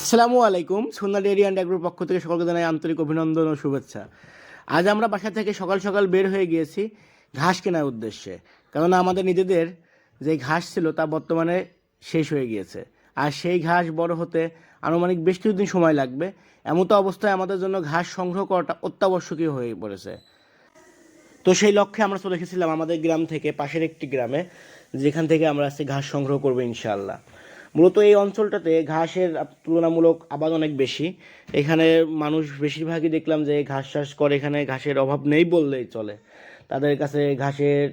আসসালামু আলাইকুম। সোনা ডেয়ারি অ্যান্ড অ্যাগ্রোর পক্ষ থেকে সকলকে জানাই আন্তরিক অভিনন্দন ও শুভেচ্ছা। আজ আমরা বাসা থেকে সকাল সকাল বের হয়ে গিয়েছি ঘাস কেনার উদ্দেশ্যে, কেননা আমাদের নিজেদের যে ঘাস ছিল তা বর্তমানে শেষ হয়ে গিয়েছে। আর সেই ঘাস বড় হতে আনুমানিক বেশ কিছুদিন সময় লাগবে। এমতো অবস্থায় আমাদের জন্য ঘাস সংগ্রহ করাটা অত্যাবশ্যকীয় হয়ে পড়েছে। তো সেই লক্ষ্যে আমরা চলে এসেছিলাম আমাদের গ্রাম থেকে পাশের একটি গ্রামে, যেখান থেকে আমরা আজকে ঘাস সংগ্রহ করবো ইনশাআল্লাহ। মূলত এই অঞ্চলটাতে ঘাসের তুলনামূলক আবাদ অনেক বেশি। এখানে মানুষ বেশিরভাগই দেখলাম যে ঘাস চাষ করে, এখানে ঘাসের অভাব নেই বললেই চলে। তাদের কাছে ঘাসের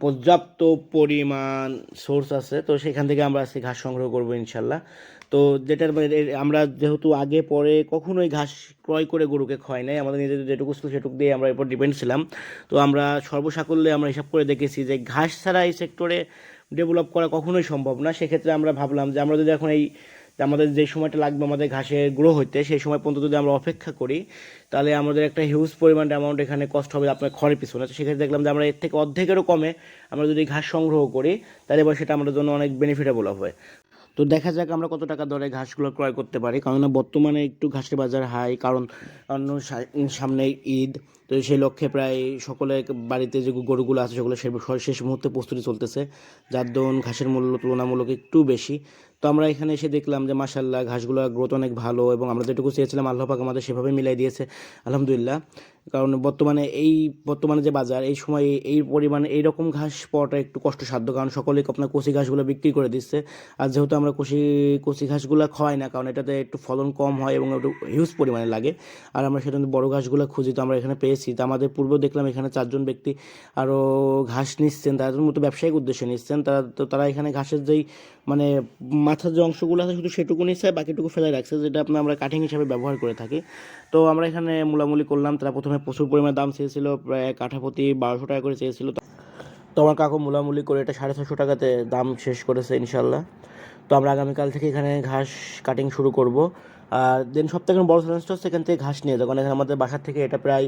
পর্যাপ্ত পরিমাণ সোর্স আছে, তো সেখান থেকে আমরা আজকে ঘাস সংগ্রহ করবো ইনশাল্লাহ। তো আমরা যেহেতু আগে পরে কখনোই ঘাস ক্রয় করে গরুকে খাওয়াই নাই, আমাদের নিজেদের যেটুকু ছিল সেটুকু দিয়ে আমরা এরপর ডিপেন্ড ছিলাম। তো আমরা সর্বসাকল্যে আমরা হিসাব করে দেখেছি যে ঘাস ছাড়া এই সেক্টরে ডেভেলপ করা কখনোই সম্ভব না। সেক্ষেত্রে আমরা ভাবলাম যে আমরা যদি এখন আমাদের যে সময়টা লাগবে আমাদের ঘাসের গ্রো হইতে, সেই সময় পর্যন্ত যদি আমরা অপেক্ষা করি, তাহলে আমাদের একটা হিউজ পরিমাণ অ্যামাউন্ট এখানে কষ্ট হবে আপনার খড়ের পিছনে। তো সেক্ষেত্রে দেখলাম যে আমরা এর থেকে অর্ধেকেরও কমে আমরা যদি ঘাস সংগ্রহ করি, তাহলে এবার সেটা আমাদের জন্য অনেক বেনিফিটেবল হবে। তো দেখা যাক আমরা কত টাকা দরে ঘাসগুলো ক্রয় করতে পারি, কারণ বর্তমানে একটু ঘাসের বাজার হাই, কারণ সামনে ঈদ। তো সেই লক্ষ্যে প্রায় সকলে বাড়িতে যে গরুগুলো আছে সেগুলো শেষ মুহূর্তে প্রস্তুতি চলতেছে, যার দরুন ঘাসের মূল্য তুলনামূলক একটু বেশি। তো আমরা এখানে এসে দেখলাম যে মাশাআল্লাহ ঘাসগুলোর গ্রোথ অনেক ভালো, এবং আমরা যেটুকু চেয়েছিলাম আল্লাহ পাক আমাদের সেভাবে মিলাই দিয়েছে আলহামদুলিল্লাহ। কারণ বর্তমানে যে বাজার, এই সময় এই পরিমাণে এইরকম ঘাস পাওয়াটা একটু কষ্টসাধ্য, কারণ সকলেই আপনার কচি ঘাসগুলো বিক্রি করে দিচ্ছে। আর যেহেতু আমরা কচি ঘাসগুলো খাওয়াই না, কারণ এটাতে একটু ফলন কম হয় এবং একটু হিউজ পরিমাণে লাগে, আর আমরা সেজন্য বড় ঘাসগুলো খুঁজি। তো আমরা এখানে পেয়েছি। তো আমাদের পূর্বেও দেখলাম এখানে 4জন ব্যক্তি আরও ঘাস নিচ্ছেন, তাদের মতো ব্যবসায়িক উদ্দেশ্যে নিচ্ছেন। তারা এখানে ঘাসের যেই মাথার যে অংশগুলো আছে শুধু সেটুকু নিচ্ছে, বাকিটুকু ফেলে রাখছে, যেটা আমরা কাটিং হিসাবে ব্যবহার করে থাকি। তো আমরা এখানে মূলামূলি করলাম। তারা প্রথমে প্রচুর পরিমাণে দাম চেয়েছিল, প্রায় কাঠা প্রতি 1200 টাকা করে চেয়েছিল। তো আমার কাকু মূলামূলি করে এটা 650 টাকাতে দাম শেষ করেছে ইনশাল্লাহ। তো আমরা আগামীকাল থেকে এখানে ঘাস কাটিং শুরু করব। আর দেন সবথেকে বড় চ্যালেঞ্জটা হচ্ছে এখান থেকে ঘাস নিয়ে যাওয়া, কারণ এখানে আমাদের বাসার থেকে এটা প্রায়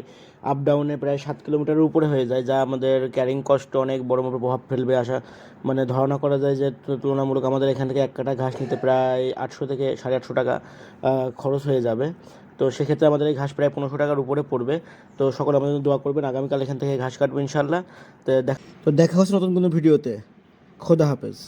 আপ ডাউনে প্রায় 7 কিলোমিটারের উপরে হয়ে যায়, যা আমাদের ক্যারিং কষ্ট অনেক বড় প্রভাব ফেলবে। ধারণা করা যায় যে তুলনামূলক আমাদের এখান থেকে এক কাঠা ঘাস নিতে প্রায় 800 থেকে 850 টাকা খরচ হয়ে যাবে। তো সেক্ষেত্রে আমাদের এই ঘাস প্রায় 1500 টাকার উপরে পড়বে। তো সকলে আমাদের দোয়া করবেন, আগামীকাল এখান থেকে ঘাস কাটবো ইনশাল্লাহ। তো দেখা হচ্ছে নতুন কোনো ভিডিওতে। খোদা হাফেজ।